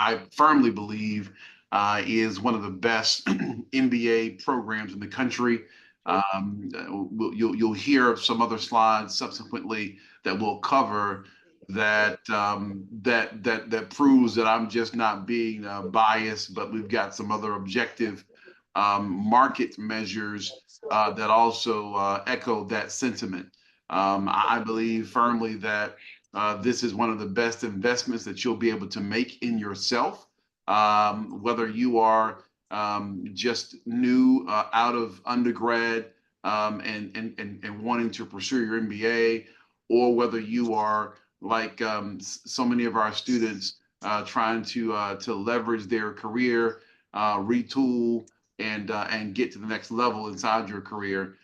I firmly believe is one of the best MBA programs in the country. You'll hear some other slides subsequently that will cover that proves that I'm just not being biased, but we've got some other objective market measures that also echo that sentiment. I believe firmly that this is one of the best investments that you'll be able to make in yourself, whether you are just new out of undergrad and wanting to pursue your MBA, or whether you are like so many of our students trying to leverage their career, retool, and get to the next level inside your career.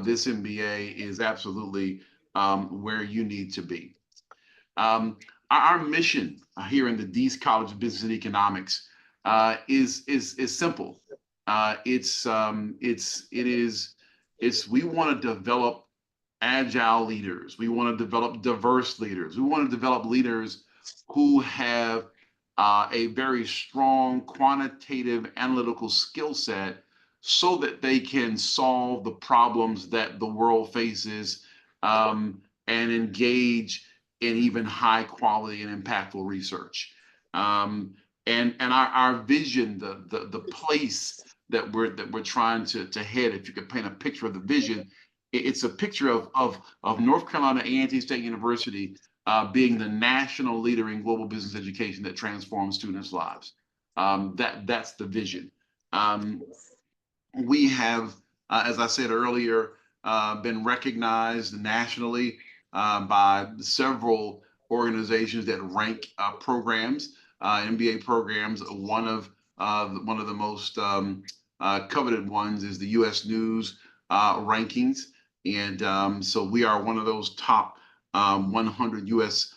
This MBA is absolutely where you need to be. Um, our mission here in the Dease College of Business and Economics is simple. It's we want to develop agile leaders. We want to develop diverse leaders. We want to develop leaders who have a very strong quantitative analytical skill set so that they can solve the problems that the world faces and engage in even high quality and impactful research. And our vision, the place that we're trying to head, if you could paint a picture of the vision, it's a picture of North Carolina A&T State University being the national leader in global business education that transforms students' lives. That's the vision. We have, as I said earlier, been recognized nationally by several organizations that rank programs, MBA programs. One of the most coveted ones is the U.S. News rankings, and so we are one of those top 100 U.S.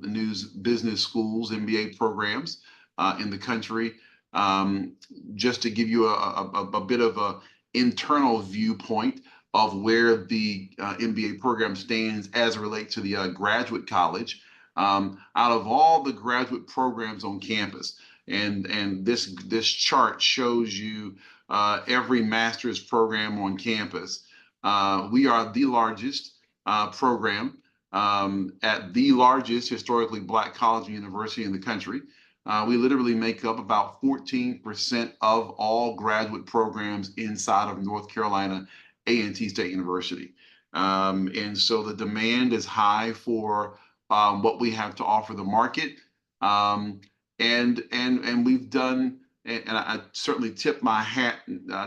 News business schools, MBA programs in the country. Just to give you a bit of an internal viewpoint of where the MBA program stands as it relates to the graduate college. Out of all the graduate programs on campus, and this chart shows you every master's program on campus. We are the largest program at the largest historically Black college and university in the country. We literally make up about 14% of all graduate programs inside of North Carolina A&T State University. And so the demand is high for what we have to offer the market. And we've done, and I certainly tip my hat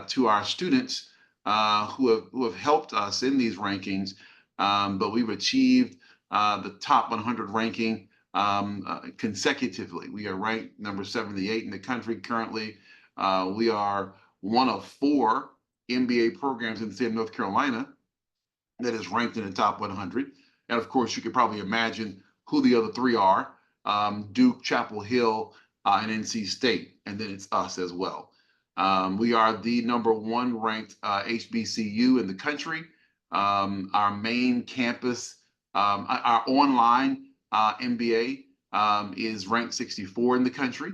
to our students who have helped us in these rankings. But we've achieved the top 100 ranking consecutively. We are ranked number 78 in the country currently. We are one of 4 MBA programs in the state of North Carolina that is ranked in the top 100. And of course, you could probably imagine who the other 3 are: Duke, Chapel Hill, and NC State, and then it's us as well. We are the number 1 ranked HBCU in the country. Our main campus, our online MBA is ranked 64 in the country.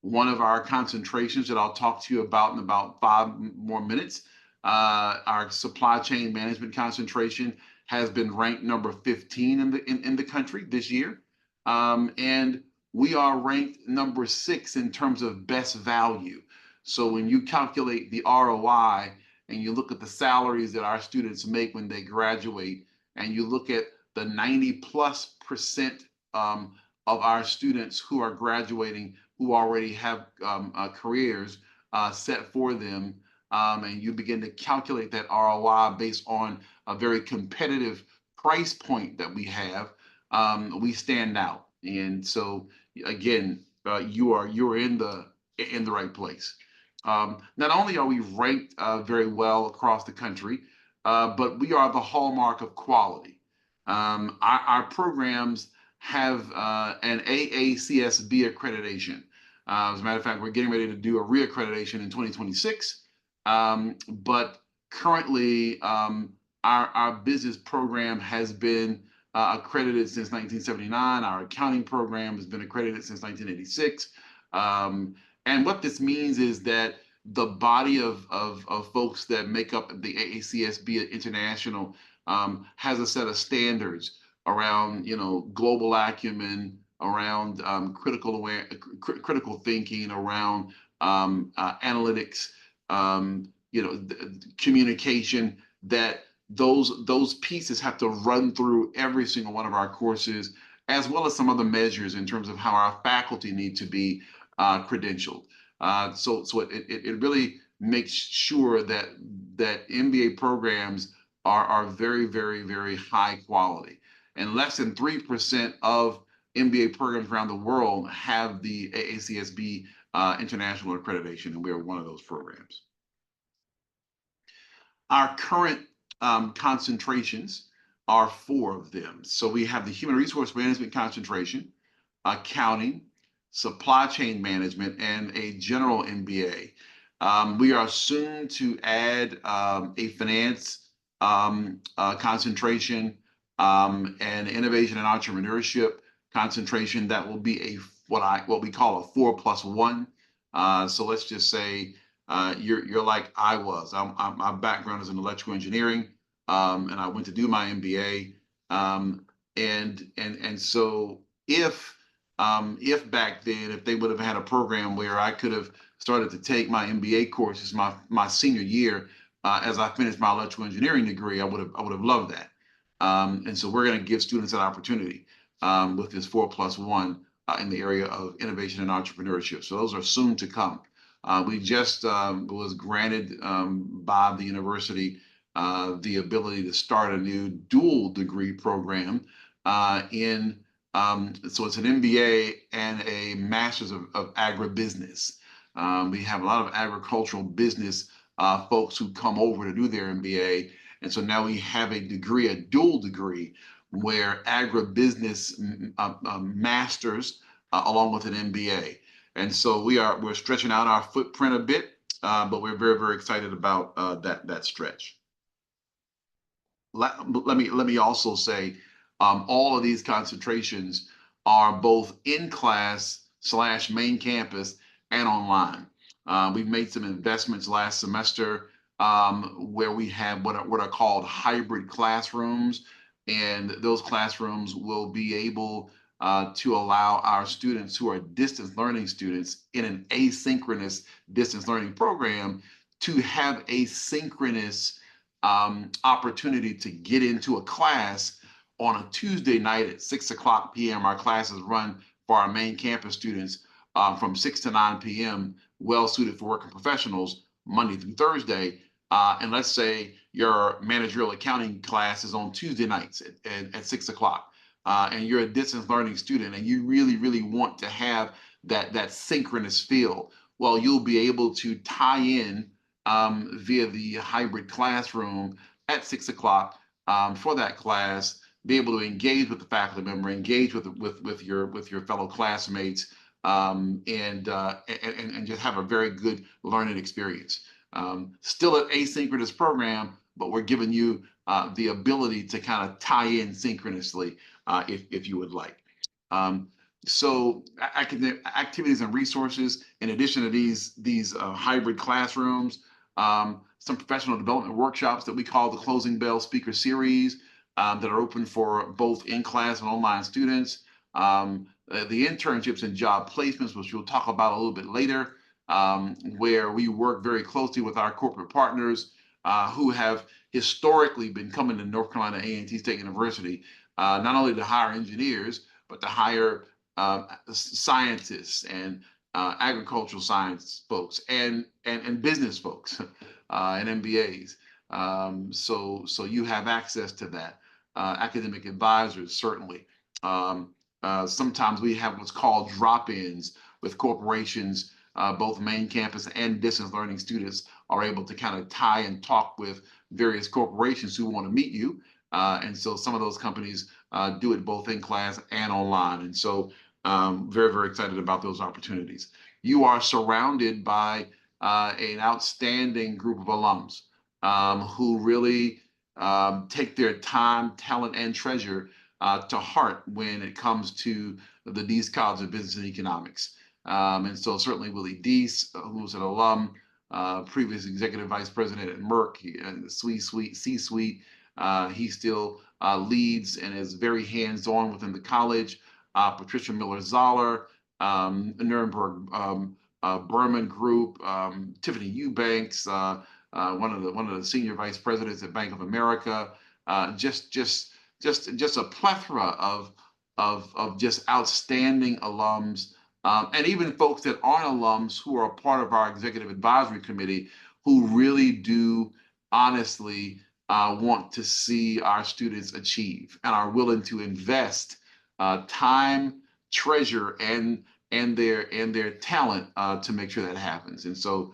One of our concentrations that I'll talk to you about in about 5 more minutes, our supply chain management concentration has been ranked number 15 in the country this year. And we are ranked number 6 in terms of best value. So when you calculate the ROI and you look at the salaries that our students make when they graduate, and you look at the 90+% of our students who are graduating who already have careers set for them, and you begin to calculate that ROI based on a very competitive price point that we have, we stand out. And so again, you're in the right place. Not only are we ranked very well across the country, but we are the hallmark of quality. Our programs have an AACSB accreditation. As a matter of fact, we're getting ready to do a reaccreditation in 2026. But currently, our business program has been accredited since 1979. Our accounting program has been accredited since 1986. And what this means is that the body of folks that make up the AACSB International has a set of standards around, global acumen, around critical thinking, around analytics, communication, that those pieces have to run through every single one of our courses, as well as some other measures in terms of how our faculty need to be credentialed. So it really makes sure that MBA programs are very, very, very high quality. And less than 3% of MBA programs around the world have the AACSB international accreditation, and we are one of those programs. Our current concentrations are 4 of them. So we have the human resource management concentration, accounting, supply chain management, and a general MBA. We are soon to add a finance concentration, and innovation and entrepreneurship concentration. That will be what we call a 4+1. So let's just say you're like I was. My background is in electrical engineering, and I went to do my MBA. And so if back then, if they would have had a program where I could have started to take my MBA courses my senior year, as I finished my electrical engineering degree, I would have loved that. And so we're going to give students that opportunity with this 4+1 in the area of innovation and entrepreneurship. So those are soon to come. We just was granted by the university the ability to start a new dual degree program so it's an MBA and a master's of agribusiness. We have a lot of agricultural business folks who come over to do their MBA. And so now we have a dual degree, where agribusiness masters along with an MBA. And so we're stretching out our footprint a bit, but we're very, very excited about that stretch. Let me also say, all of these concentrations are both in class / main campus and online. We've made some investments last semester where we have what are called hybrid classrooms, and those classrooms will be able to allow our students who are distance learning students in an asynchronous distance learning program to have a synchronous opportunity to get into a class on a Tuesday night at 6:00 p.m. Our classes run for our main campus students from 6 to 9 p.m., well suited for working professionals, Monday through Thursday. And let's say your managerial accounting class is on Tuesday nights at 6 o'clock, and you're a distance learning student and you really, really want to have that synchronous feel. Well, you'll be able to tie in via the hybrid classroom at 6 o'clock for that class, be able to engage with the faculty member, engage with your fellow classmates, and just have a very good learning experience. Still an asynchronous program, but we're giving you the ability to kind of tie in synchronously if you would like. So academic activities and resources, in addition to these hybrid classrooms, some professional development workshops that we call the Closing Bell Speaker Series that are open for both in-class and online students. The internships and job placements, which we'll talk about a little bit later, where we work very closely with our corporate partners who have historically been coming to North Carolina A&T State University, not only to hire engineers, but to hire scientists and agricultural science folks and business folks and MBAs. So you have access to that. Academic advisors, certainly. Sometimes we have what's called drop-ins with corporations. Both main campus and distance learning students are able to kind of tie and talk with various corporations who want to meet you. And so some of those companies do it both in class and online. And so very, very excited about those opportunities. You are surrounded by an outstanding group of alums who really take their time, talent, and treasure to heart when it comes to the Deese College of Business and Economics. And so certainly Willie Deese, who's an alum, previous executive vice president at Merck, and the C-suite, he still leads and is very hands-on within the college. Patricia Miller-Zoller, Nuremberg Berman Group, Tiffany Eubanks, one of the senior vice presidents at Bank of America. Just a plethora of just outstanding alums, and even folks that aren't alums who are a part of our executive advisory committee, who really do honestly want to see our students achieve and are willing to invest time, treasure, and their talent to make sure that happens. And so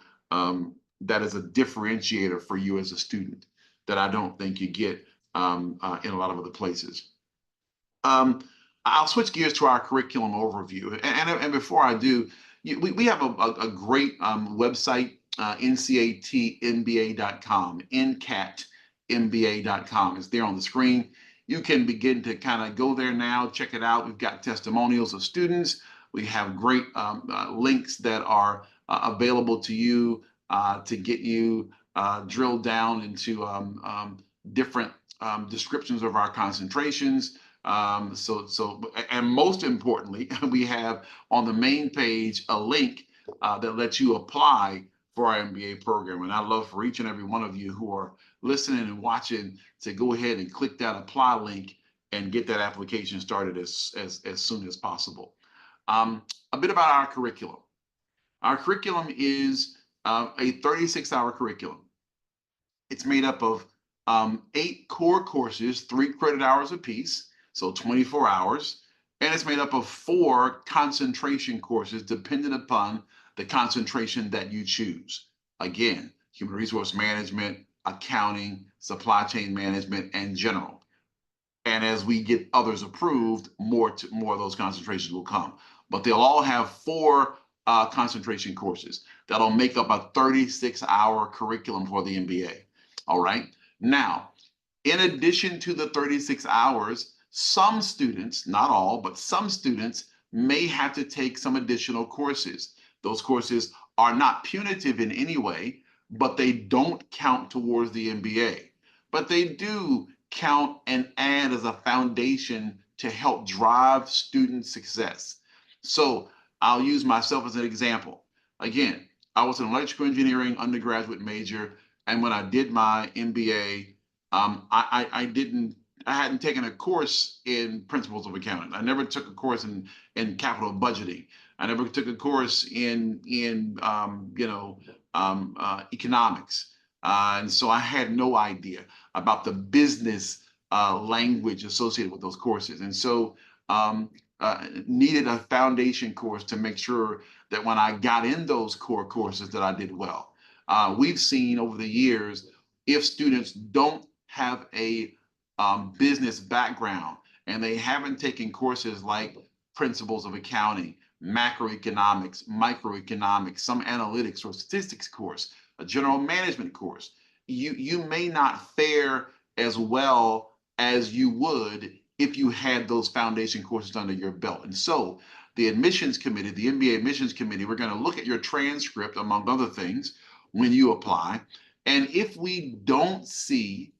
that is a differentiator for you as a student that I don't think you get in a lot of other places. I'll switch gears to our curriculum overview. And before I do, we have a great website, ncatmba.com, ncatmba.com. It's there on the screen. You can begin to kind of go there now, check it out. We've got testimonials of students. We have great links that are available to you to get you drilled down into different descriptions of our concentrations. And most importantly, we have on the main page a link that lets you apply for our MBA program. And I'd love for each and every one of you who are listening and watching to go ahead and click that apply link and get that application started as soon as possible. A bit about our curriculum. Our curriculum is a 36-hour curriculum. It's made up of 8 core courses, 3 credit hours apiece, so 24 hours. And it's made up of 4 concentration courses dependent upon the concentration that you choose. Again, human resource management, accounting, supply chain management, and general. And as we get others approved, more of those concentrations will come. But they'll all have 4 concentration courses that'll make up a 36-hour curriculum for the MBA. All right. Now, in addition to the 36 hours, some students, not all, but some students may have to take some additional courses. Those courses are not punitive in any way, but they don't count towards the MBA. But they do count and add as a foundation to help drive student success. So I'll use myself as an example. Again, I was an electrical engineering undergraduate major, and when I did my MBA, I hadn't taken a course in principles of accounting. I never took a course in capital budgeting. I never took a course in economics. And so I had no idea about the business language associated with those courses. And so needed a foundation course to make sure that when I got in those core courses that I did well. We've seen over the years, if students don't have a business background and they haven't taken courses like principles of accounting, macroeconomics, microeconomics, some analytics or statistics course, a general management course, you may not fare as well as you would if you had those foundation courses under your belt. And so the admissions committee, the MBA admissions committee, we're going to look at your transcript, among other things, when you apply. And if we don't see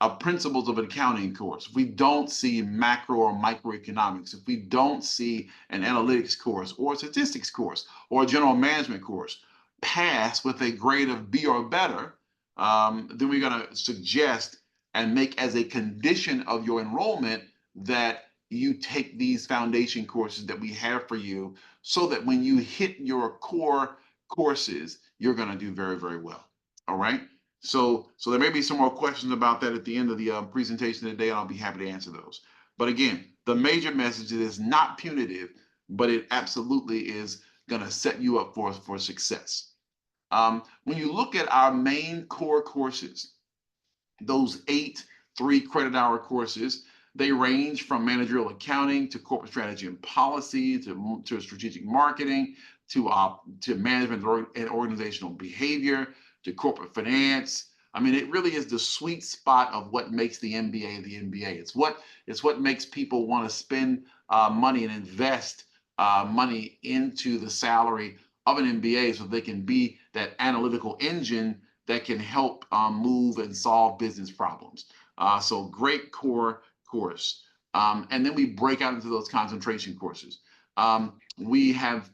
a principles of accounting course, if we don't see macro or microeconomics, if we don't see an analytics course or a statistics course or a general management course pass with a grade of B or better, then we're going to suggest and make as a condition of your enrollment that you take these foundation courses that we have for you, so that when you hit your core courses, you're going to do very, very well. All right. So there may be some more questions about that at the end of the presentation today, and I'll be happy to answer those. But again, the major message is not punitive, but it absolutely is going to set you up for success. When you look at our main core courses, those 8 3-credit-hour courses, they range from managerial accounting to corporate strategy and policy to strategic marketing to management and organizational behavior to corporate finance I mean, it really is the sweet spot of what makes the MBA the MBA. It's what makes people want to spend money and invest money into the salary of an MBA so they can be that analytical engine that can help move and solve business problems. So great core course. And then we break out into those concentration courses. We have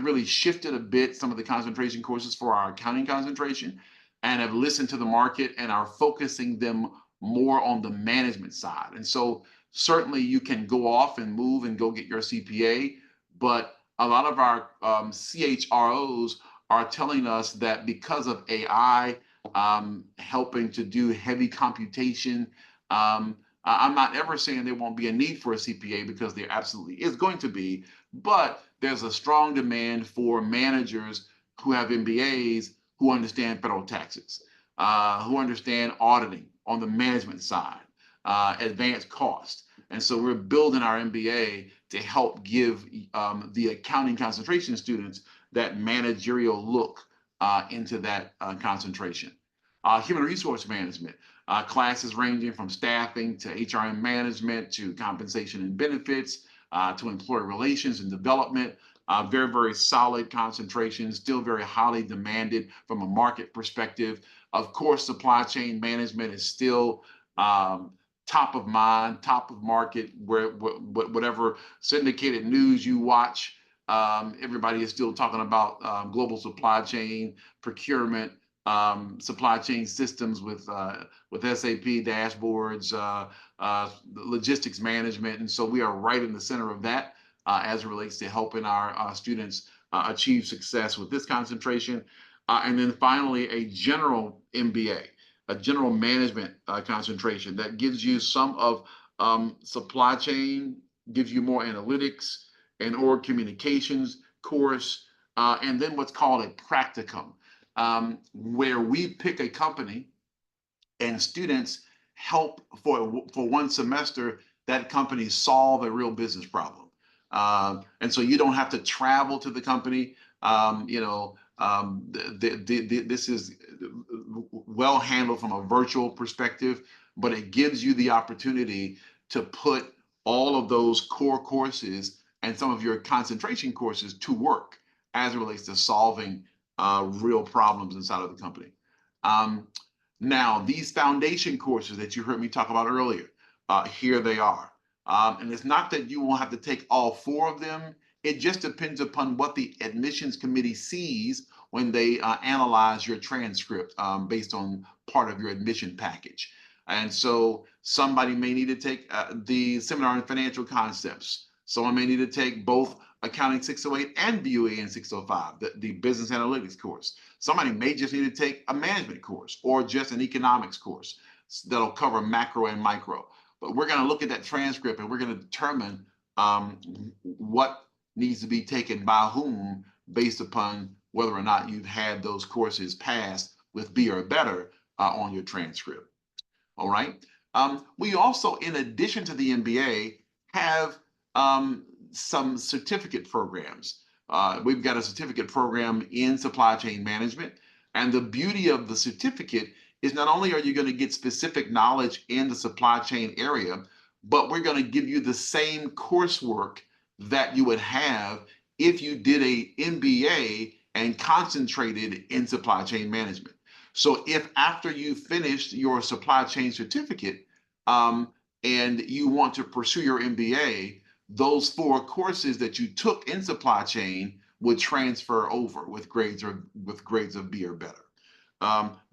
really shifted a bit some of the concentration courses for our accounting concentration and have listened to the market and are focusing them more on the management side. And so certainly you can go off and move and go get your CPA, but a lot of our CHROs are telling us that because of AI helping to do heavy computation, I'm not ever saying there won't be a need for a CPA, because there absolutely is going to be, but there's a strong demand for managers who have MBAs who understand federal taxes, who understand auditing on the management side, advanced cost. And so we're building our MBA to help give the accounting concentration students that managerial look into that concentration. Human resource management, classes ranging from staffing to HRM management to compensation and benefits to employee relations and development. Very, very solid concentration, still very highly demanded from a market perspective. Of course, supply chain management is still top of mind, top of market, whatever syndicated news you watch, everybody is still talking about global supply chain, procurement, supply chain systems with SAP dashboards, logistics management. And so we are right in the center of that as it relates to helping our students achieve success with this concentration. And then finally, a general MBA, a general management concentration that gives you some of supply chain, gives you more analytics and org communications course, and then what's called a practicum, where we pick a company and students help for one semester that company solve a real business problem. And so you don't have to travel to the company. This is well handled from a virtual perspective, but it gives you the opportunity to put all of those core courses and some of your concentration courses to work as it relates to solving real problems inside of the company. Now, these foundation courses that you heard me talk about earlier, here they are. And it's not that you won't have to take all 4 of them. It just depends upon what the admissions committee sees when they analyze your transcript based on part of your admission package. And so somebody may need to take the seminar on financial concepts. Someone may need to take both Accounting 608 and BUA 605, the business analytics course. Somebody may just need to take a management course or just an economics course that'll cover macro and micro. But we're going to look at that transcript and we're going to determine what needs to be taken by whom based upon whether or not you've had those courses passed with B or better on your transcript. All right. We also, in addition to the MBA, have some certificate programs. We've got a certificate program in supply chain management. And the beauty of the certificate is not only are you going to get specific knowledge in the supply chain area, but we're going to give you the same coursework that you would have if you did a MBA and concentrated in supply chain management. So if after you finished your supply chain certificate and you want to pursue your MBA, those 4 courses that you took in supply chain would transfer over with grades of B or better.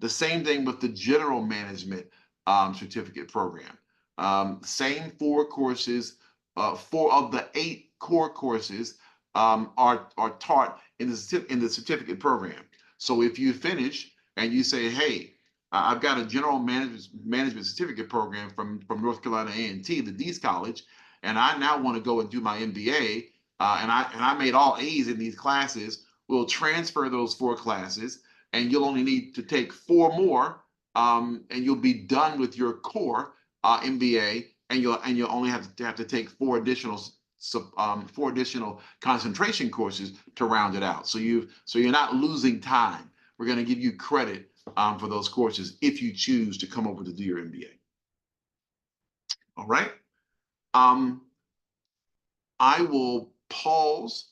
The same thing with the general management certificate program. Same 4 courses, 4 of the 8 core courses are taught in the certificate program. So if you finish and you say, hey, I've got a general management certificate program from North Carolina A&T, the Dean's College, and I now want to go and do my MBA, and I made all A's in these classes, we'll transfer those 4 classes, and you'll only need to take 4 more, and you'll be done with your core MBA, and you'll only have to take 4 additional concentration courses to round it out. So you're not losing time. We're going to give you credit for those courses if you choose to come over to do your MBA. All right. I will pause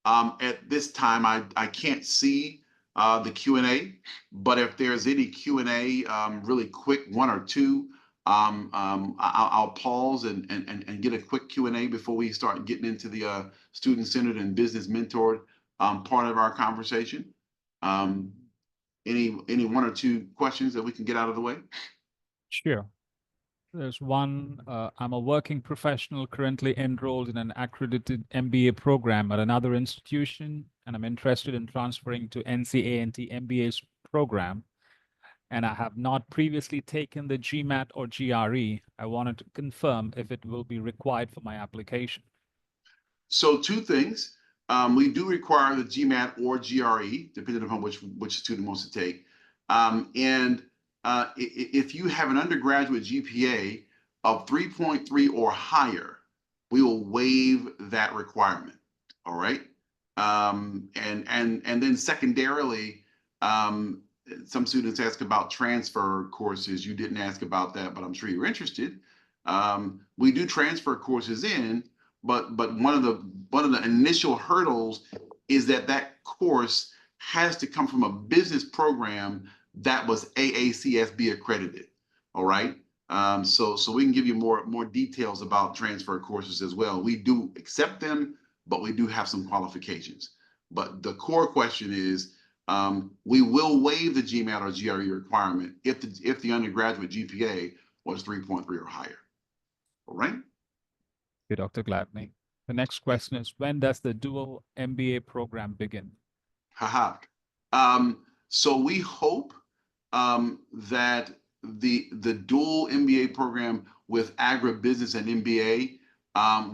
at this time. I can't see the Q&A, but if there's any Q&A, really quick, one or two, I'll pause and get a quick Q&A before we start getting into the student-centered and business mentored part of our conversation. Any one or two questions that we can get out of the way? Sure. There's one. I'm a working professional currently enrolled in an accredited MBA program at another institution, and I'm interested in transferring to A&T MBA's program. And I have not previously taken the GMAT or GRE. I wanted to confirm if it will be required for my application. So two things. We do require the GMAT or GRE, depending upon which student wants to take. If you have an undergraduate GPA of 3.3 or higher, we will waive that requirement. All right. And then secondarily, some students ask about transfer courses. You didn't ask about that, but I'm sure you're interested. We do transfer courses in, but one of the initial hurdles is that course has to come from a business program that was AACSB accredited. All right. So we can give you more details about transfer courses as well. We do accept them, but we do have some qualifications. But the core question is, we will waive the GMAT or GRE requirement if the undergraduate GPA was 3.3 or higher. All right. Okay, Dr. Gladney. The next question is, when does the dual MBA program begin? Haha. So we hope that the dual MBA program with agribusiness and MBA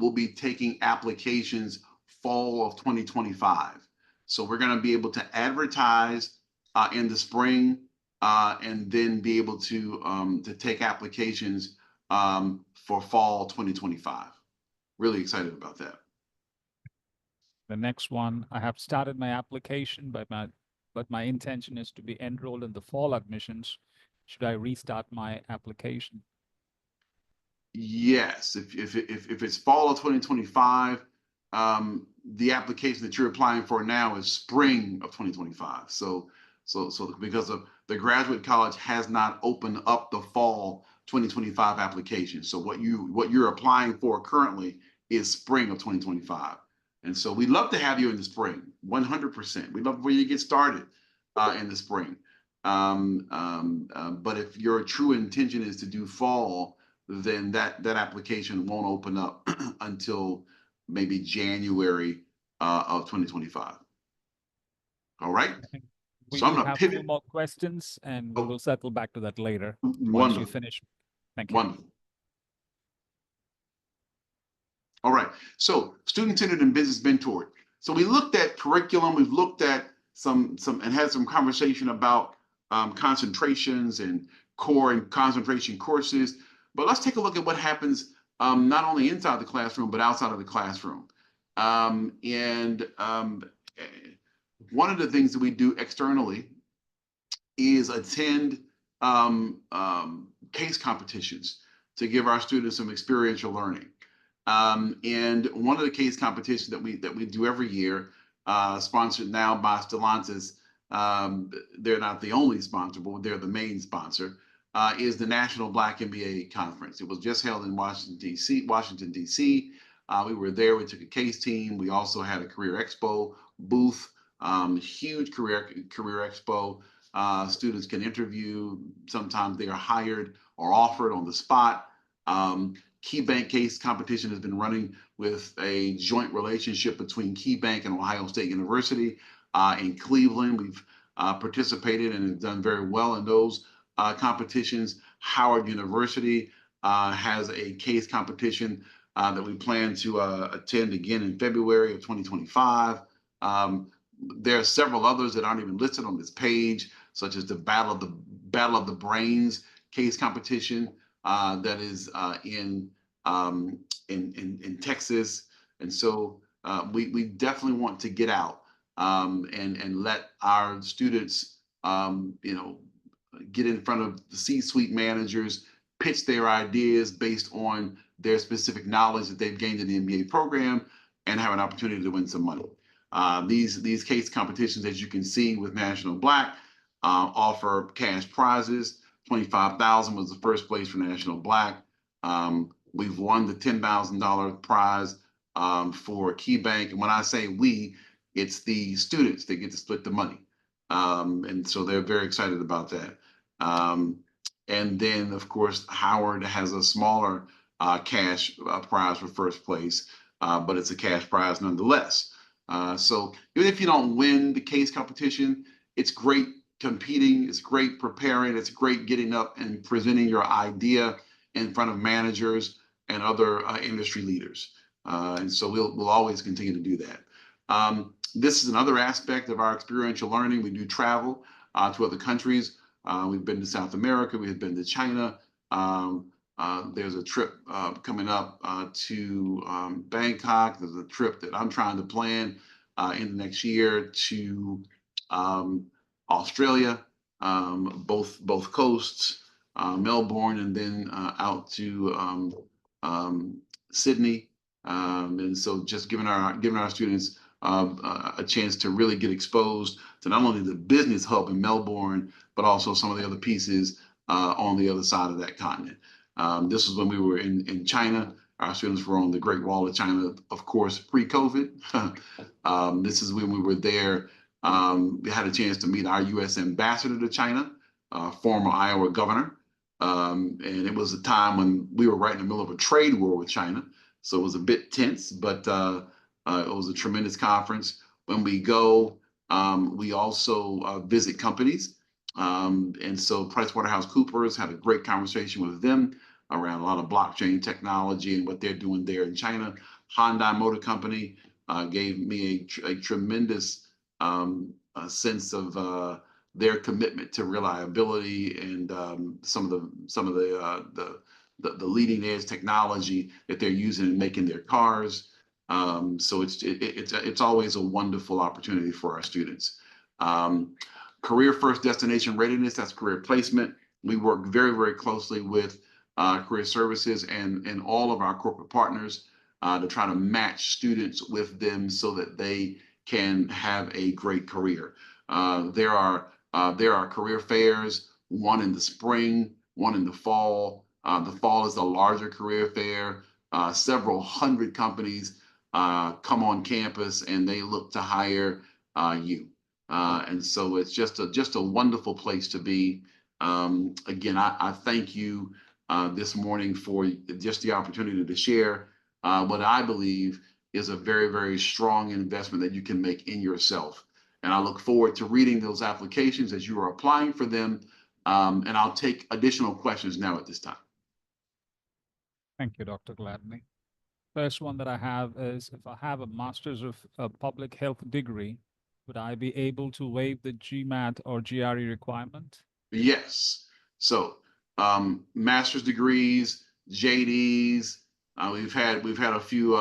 will be taking applications fall of 2025. So we're going to be able to advertise in the spring and then be able to take applications for fall 2025. Really excited about that. The next one, I have started my application, but my intention is to be enrolled in the fall admissions. Should I restart my application? Yes, if it's fall of 2025, the application that you're applying for now is spring of 2025. So because of the graduate college has not opened up the fall 2025 application. So what you're applying for currently is spring of 2025. And so we'd love to have you in the spring, 100%. We'd love for you to get started in the spring. But if your true intention is to do fall, then that application won't open up until maybe January of 2025. All right. We So I'm going to have pivot. 2 more questions, and we'll circle back to that later Wonderful. once you finish. Thank you. Wonderful. All right. So student-centered and business mentored. So we looked at curriculum. We've looked at some and had some conversation about concentrations and core and concentration courses. But let's take a look at what happens not only inside the classroom, but outside of the classroom. One of the things that we do externally is attend case competitions to give our students some experiential learning. And one of the case competitions that we do every year, sponsored now by Stellantis, they're not the only sponsor, but they're the main sponsor, is the National Black MBA Conference. It was just held in Washington, D.C. We were there. We took a case team. We also had a Career Expo booth, huge career expo. Students can interview. Sometimes they are hired or offered on the spot. KeyBank case competition has been running with a joint relationship between KeyBank and Ohio State University in Cleveland. We've participated and have done very well in those competitions. Howard University has a case competition that we plan to attend again in February of 2025. There are several others that aren't even listed on this page, such as the Battle of the Brains case competition that is in Texas. And so we definitely want to get out and let our students get in front of the C-suite managers, pitch their ideas based on their specific knowledge that they've gained in the MBA program, and have an opportunity to win some money. These case competitions, as you can see with National Black, offer cash prizes. $25,000 was the first place for National Black. We've won the $10,000 prize for Key Bank, and when I say we, it's the students that get to split the money. And so they're very excited about that. And then, of course, Howard has a smaller cash prize for first place, but it's a cash prize nonetheless. So even if you don't win the case competition, it's great competing, it's great preparing, it's great getting up and presenting your idea in front of managers and other industry leaders. And so we'll always continue to do that. This is another aspect of our experiential learning. We do travel to other countries. We've been to South America. We've been to China. There's a trip coming up to Bangkok. There's a trip that I'm trying to plan in the next year to Australia, both coasts, Melbourne, and then out to Sydney. And so just giving our students a chance to really get exposed to not only the business hub in Melbourne, but also some of the other pieces on the other side of that continent. This is when we were in China. Our students were on the Great Wall of China, of course, pre-COVID. This is when we were there. We had a chance to meet our U.S. ambassador to China, former Iowa governor. And it was a time when we were right in the middle of a trade war with China. So it was a bit tense, but it was a tremendous conference. When we go, we also visit companies. And so PricewaterhouseCoopers had a great conversation with them around a lot of blockchain technology and what they're doing there in China. Hyundai Motor Company gave me a tremendous sense of their commitment to reliability and some of the leading edge technology that they're using in making their cars. So it's always a wonderful opportunity for our students. Career First Destination Readiness, that's career placement. We work very, very closely with Career Services and all of our corporate partners to try to match students with them so that they can have a great career. There are career fairs, one in the spring, one in the fall. The fall is a larger career fair. Several hundred companies come on campus and they look to hire you. And so it's just a wonderful place to be. Again, I thank you this morning for just the opportunity to share what I believe is a very, very strong investment that you can make in yourself. And I look forward to reading those applications as you are applying for them. And I'll take additional questions now at this time. Thank you, Dr. Gladney. First one that I have is, if I have a Master's of Public Health degree, would I be able to waive the GMAT or GRE requirement? Yes. So master's degrees, JDs. We've had a few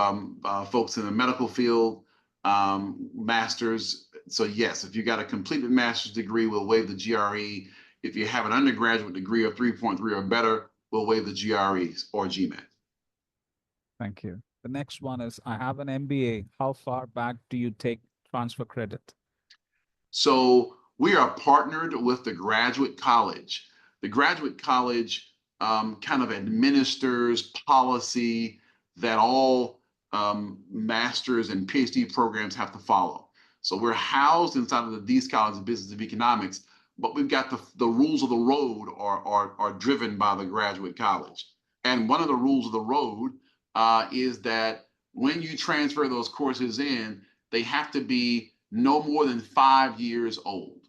folks in the medical field, masters. So yes, if you got a completed master's degree, we'll waive the GRE. If you have an undergraduate degree of 3.3 or better, we'll waive the GREs or GMAT. Thank you. The next one is, I have an MBA. How far back do you take transfer credit? So we are partnered with the Graduate College. The Graduate College kind of administers policy that all master's and PhD programs have to follow. So we're housed inside of the Dees College of Business and Economics, but we've got the rules of the road are driven by the Graduate College. And one of the rules of the road is that when you transfer those courses in, they have to be no more than 5 years old.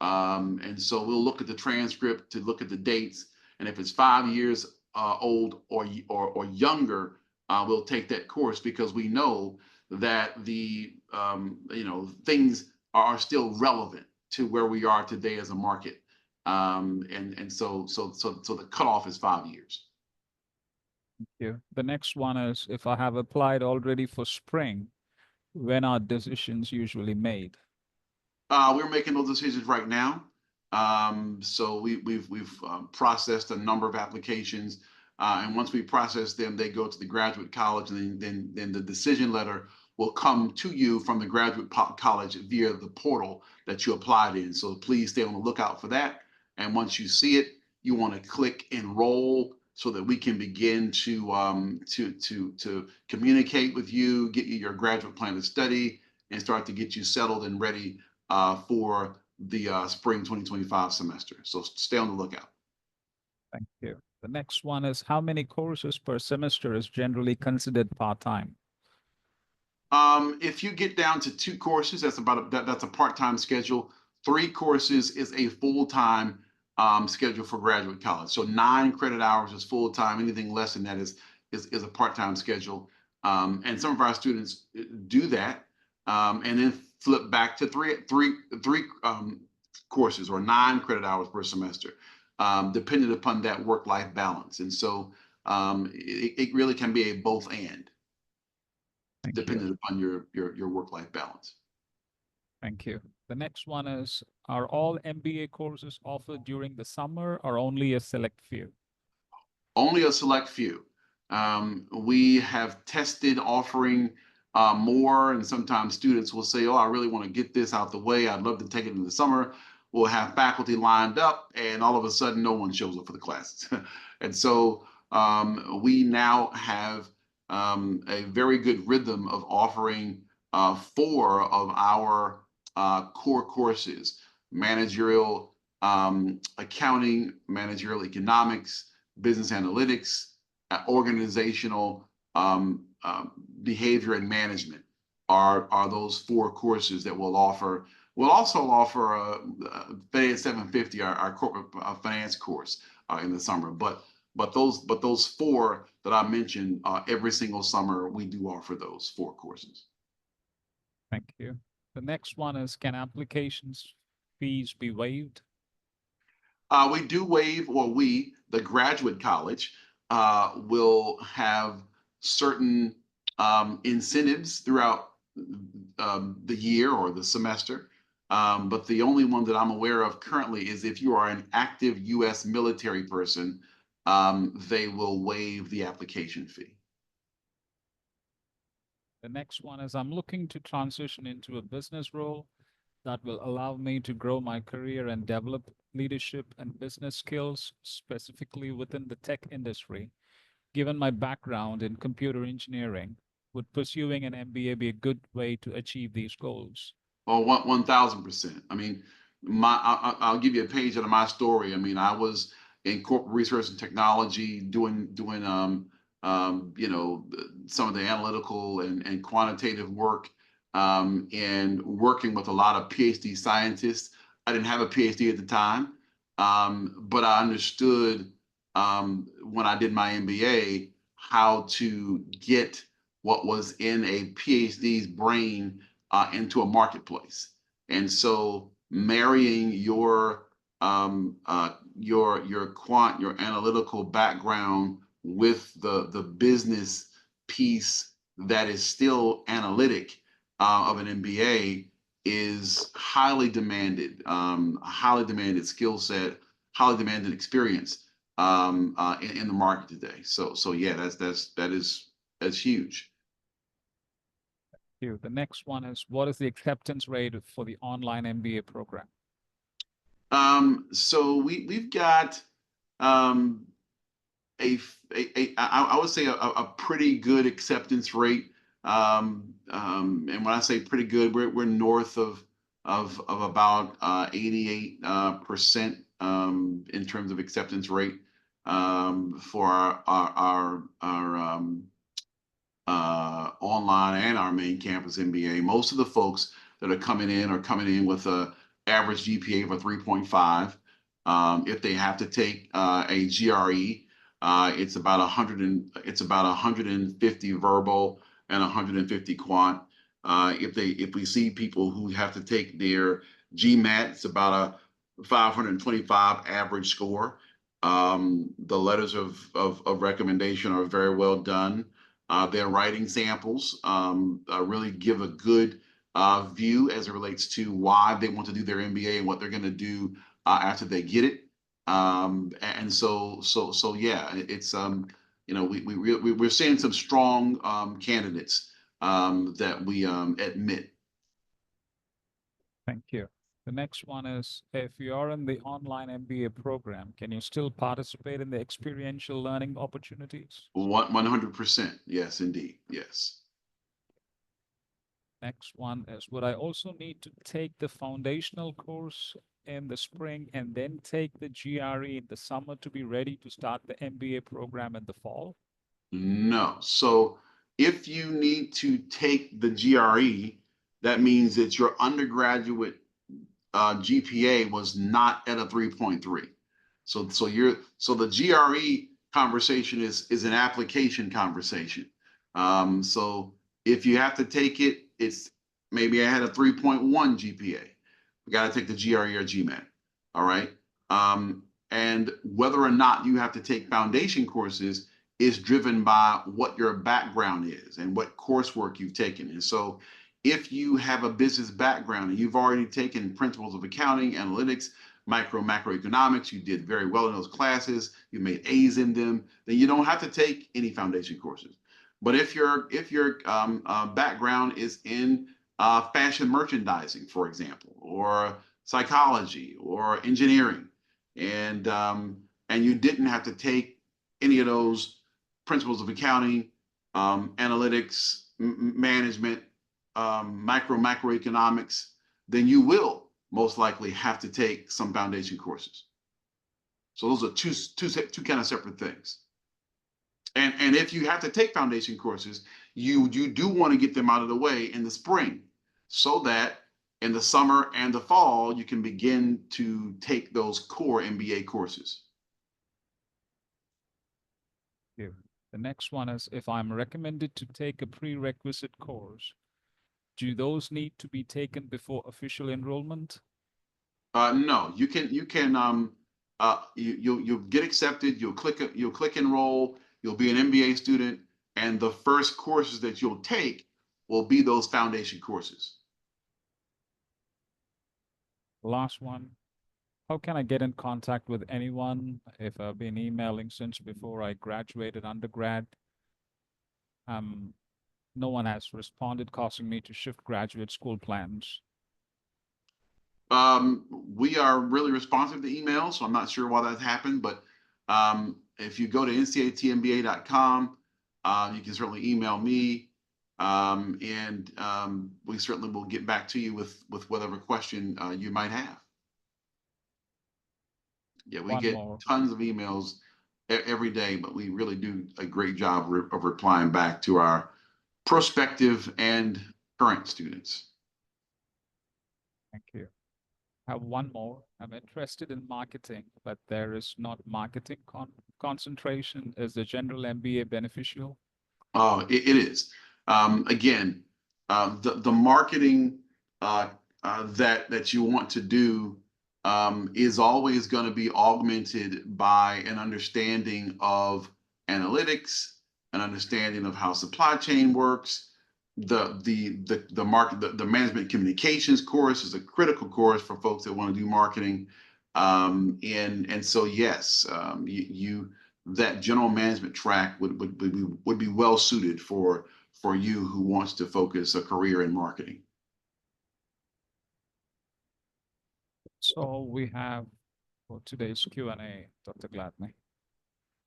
And so we'll look at the transcript to look at the dates. And if it's 5 years old or younger, we'll take that course because we know that the things are still relevant to where we are today as a market. And so the cutoff is 5 years. Thank you. The next one is, if I have applied already for spring, when are decisions usually made? We're making those decisions right now. So we've processed a number of applications, and once we process them, they go to the graduate college, and then the decision letter will come to you from the graduate college via the portal that you applied in. So please stay on the lookout for that. And once you see it, you want to click enroll so that we can begin to communicate with you, get you your graduate plan of study, and start to get you settled and ready for the spring 2025 semester. So stay on the lookout. Thank you. The next one is, how many courses per semester is generally considered part-time? If you get down to 2 courses, that's a part-time schedule. 3 courses is a full-time schedule for graduate college. So 9 credit hours is full-time. Anything less than that is a part-time schedule. And some of our students do that, and then flip back to three courses or 9 credit hours per semester, depending upon that work-life balance. And so it really can be a both and, depending upon your work-life balance. Thank you. The next one is, are all MBA courses offered during the summer or only a select few? Only a select few. We have tested offering more, and sometimes students will say, oh, I really want to get this out the way. I'd love to take it in the summer. We'll have faculty lined up, and all of a sudden, no one shows up for the classes. And so we now have a very good rhythm of offering 4 of our core courses: managerial accounting, managerial economics, business analytics, organizational behavior and management are those 4 courses that we'll offer. We'll also offer Finance 750, our corporate finance course in the summer. But those 4 that I mentioned, every single summer we do offer those 4 courses. Thank you. The next one is, can applications fees be waived? We do waive, or the graduate college, will have certain incentives throughout the year or the semester. But the only one that I'm aware of currently is if you are an active U.S. military person, they will waive the application fee. The next one is, I'm looking to transition into a business role that will allow me to grow my career and develop leadership and business skills, specifically within the tech industry. Given my background in computer engineering, would pursuing an MBA be a good way to achieve these goals? Well, 1,000%. I mean, I'll give you a page out of my story. I mean, I was in corporate research and technology, doing some of the analytical and quantitative work, and working with a lot of PhD scientists. I didn't have a PhD at the time, but I understood when I did my MBA how to get what was in a PhD's brain into a marketplace. And so marrying your analytical background with the business piece that is still analytic of an MBA is highly demanded skill set, highly demanded experience in the market today. So yeah, that's huge. The next one is, what is the acceptance rate for the online MBA program? So we've got I would say a pretty good acceptance rate. And when I say pretty good, we're north of about 88% in terms of acceptance rate for our online and our main campus MBA. Most of the folks that are coming in with a average GPA of a 3.5. If they have to take a GRE, it's about 150 verbal and 150 quant. If we see people who have to take their GMAT, it's about a 525 average score. The letters of recommendation are very well done. Their writing samples really give a good view as it relates to why they want to do their MBA and what they're going to do after they get it. And so yeah, it's we're seeing some strong candidates that we admit. Thank you. The next one is, if you're in the online MBA program, can you still participate in the experiential learning opportunities? 100%. Yes, indeed. Yes. Next one is, would I also need to take the foundational course in the spring and then take the GRE in the summer to be ready to start the MBA program in the fall? No. So if you need to take the GRE, that means that your undergraduate GPA was not at a 3.3. So the GRE conversation is an application conversation. So if you have to take it, it's maybe I had a 3.1 GPA. We got to take the GRE or GMAT. All right. And whether or not you have to take foundation courses is driven by what your background is and what coursework you've taken. And so if you have a business background and you've already taken principles of accounting, analytics, macroeconomics, you did very well in those classes, you made A's in them, then you don't have to take any foundation courses. But if your background is in fashion merchandising, for example, or psychology or engineering, and you didn't have to take any of those principles of accounting, analytics, management, macroeconomics, then you will most likely have to take some foundation courses. So those are two kind of separate things. And if you have to take foundation courses, you do want to get them out of the way in the spring, so that in the summer and the fall you can begin to take those core MBA courses. The next one is, if I'm recommended to take a prerequisite course, do those need to be taken before official enrollment? No, you'll get accepted, you'll click enroll, you'll be an MBA student, and the first courses that you'll take will be those foundation courses. Last one, how can I get in contact with anyone if I've been emailing since before I graduated undergrad? No one has responded, causing me to shift graduate school plans. We are really responsive to emails, so I'm not sure why that happened, but if you go to ncatmba.com, you can certainly email me, and we certainly will get back to you with whatever question you might have. Yeah, we get tons of emails every day, but we really do a great job of replying back to our prospective and current students. Thank you. I have one more. I'm interested in marketing, but there is not marketing concentration. Is the general MBA beneficial? Oh, it is. Again, the marketing that you want to do is always going to be augmented by an understanding of analytics, an understanding of how supply chain works. The management communications course is a critical course for folks that want to do marketing. And so yes, that general management track would be well suited for you who wants to focus a career in marketing. So we have for today's Q&A, Dr. Gladney.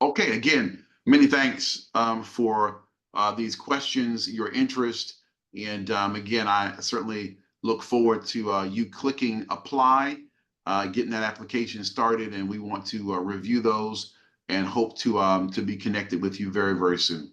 Okay, again, many thanks for these questions, your interest, and again, I certainly look forward to you clicking apply, getting that application started, and we want to review those and hope to be connected with you very, very soon.